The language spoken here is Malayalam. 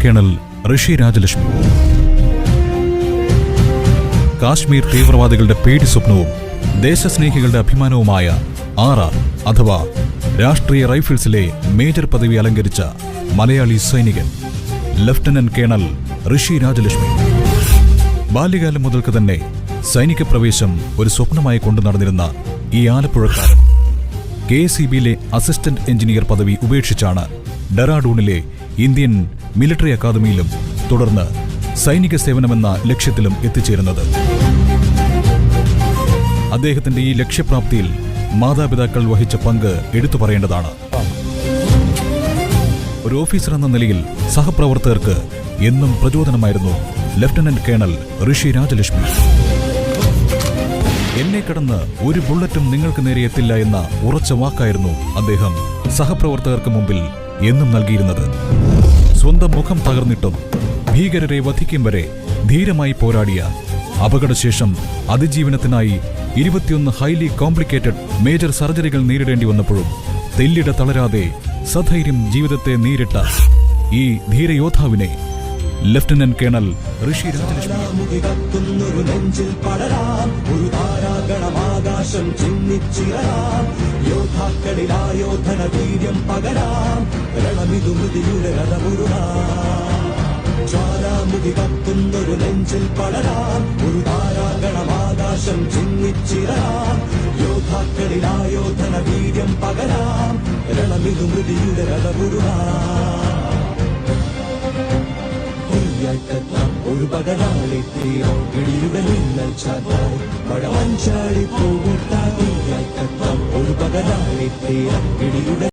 കേണൽ ഋഷി രാജലക്ഷ്മി. കാശ്മീർ തീവ്രവാദികളുടെ പേടി സ്വപ്നവും ദേശസ്നേഹികളുടെ അഭിമാനവുമായ RR അഥവാ രാഷ്ട്രീയ റൈഫിൾസിലെ മേജർ പദവി അലങ്കരിച്ച മലയാളി സൈനികൻ ലഫ്റ്റനന്റ് കേണൽ ഋഷി രാജലക്ഷ്മി. ബാല്യകാലം മുതൽക്ക് തന്നെ സൈനിക പ്രവേശം ഒരു സ്വപ്നമായി കൊണ്ടു നടന്നിരുന്ന ഈ ആലപ്പുഴക്കാരൻ KSEBയിലെ അസിസ്റ്റന്റ് എഞ്ചിനീയർ പദവി ഉപേക്ഷിച്ചാണ് ഡെറാഡൂണിലെ ഇന്ത്യൻ മിലിറ്ററി അക്കാദമിയിലും തുടർന്ന് സൈനിക സേവനമെന്ന ലക്ഷ്യത്തിലും എത്തിച്ചേരുന്നത്. അദ്ദേഹത്തിന്റെ ഈ ലക്ഷ്യപ്രാപ്തിയിൽ മാതാപിതാക്കൾ വഹിച്ച പങ്ക് എടുത്തു പറയേണ്ടതാണ്. ഒരു ഓഫീസർ എന്ന നിലയിൽ സഹപ്രവർത്തകർക്ക് എന്നും പ്രചോദനമായിരുന്നു ലഫ്റ്റനന്റ് കേണൽ ഋഷി രാജലക്ഷ്മി. എന്നെ കടന്ന് ഒരു ബുള്ളറ്റും നിങ്ങൾക്ക് നേരെ എത്തില്ല എന്ന ഉറച്ച വാക്കായിരുന്നു അദ്ദേഹം സഹപ്രവർത്തകർക്ക് മുമ്പിൽ എന്നും നൽകിയിരുന്നത്. സ്വന്തം മുഖം തകർന്നിട്ടും ഭീകരരെ വധിക്കും വരെ ധീരമായി പോരാടിയ, അപകടശേഷം അതിജീവനത്തിനായി 21 ഹൈലി കോംപ്ലിക്കേറ്റഡ് മേജർ സർജറികൾ നേരിടേണ്ടി വന്നപ്പോഴും തെല്ലിട തളരാതെ സധൈര്യം ജീവിതത്തെ നേരിട്ട ഈ ധീരയോദ്ധാവിനെ ലഫ്റ്റനന്റ് കേണൽ ഋഷി രാജലക്ഷ്മി. ജ്വാലാമുഖി കത്തുന്നൊരു നെഞ്ചിൽ പടരാം, ഒരു താരാഗണമാകാശം ചിന്നിച്ചിരാം, യോദ്ധാക്കളിലായോധന വീര്യം പകരാം, രണമിതു മൃതിയുടെ രഥമുരുകാം. ഒരു പകരാളി തീരം ഇടിയുടെ മിന്നൽ ചാത്തായി പഴമഞ്ചാടി പോകൂട്ടായി ഒരു പകരാളി തീരം ഇടിയുടെ